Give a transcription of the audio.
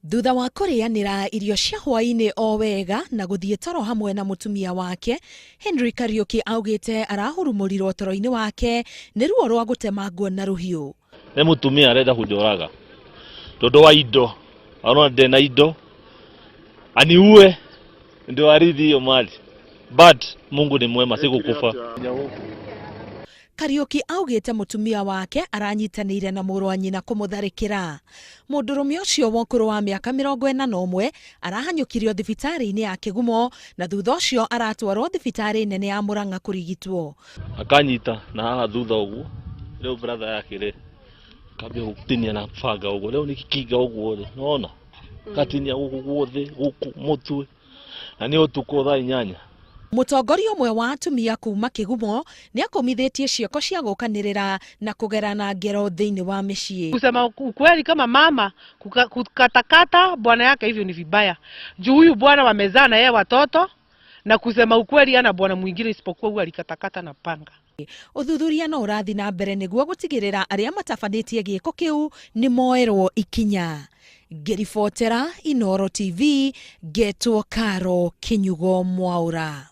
Thutha wa kurianira irio cia hwaini o wega na guthie toro hamwe na mutumia wake, Henry Kariuki augite arahurumurirwo toro-ini wake ni ruo rwa gutemangwo na ruhiu. Ni mutumia arenda kunjoraga tondu wa indo, arona ndena indo aniue ndio arithi hiyo mali, but Mungu ni mwema, sikukufa. Kariuki augite mutumia wake aranyitanire na mũrũ wa nyina kumutharikira. Mũndũrũme ũcio wa ũkũrũ wa mĩaka 41 arahanyũkirio thibitari-inĩ ya Kigumo na thutha ũcio aratwarwo thibitari nene ya Murang'a kurigitwo. Akanyita na haha thutha ũguo, rĩu brother yake rĩ kambia gũtinia na banga ũguo, rĩu nĩ kinga ũguo rĩ, nona katinia gũkũ guothe, gũkũ mũtwe, na nĩ ũtukũ thaa 8. Mũtongoria ũmwe wa atumia kuma Kigumo ni akomithitie cioko cia gukanirira na kugerana ngero thĩinĩ wa mĩciĩ. Kusema ukweli, kama mama kukatakata bwana yake hivyo ni vibaya. Juu huyu bwana wamezaa na yeye watoto, na kusema ukweli ana bwana mwingine isipokuwa huyu alikatakata na panga. Uthuthuria no urathi na mbere niguo gutigirira aria matabanĩtie gĩko kĩu ni moerwo ikinya. Ngĩribotera Inooro TV, Getwo Karo Kinyugo Mwaura.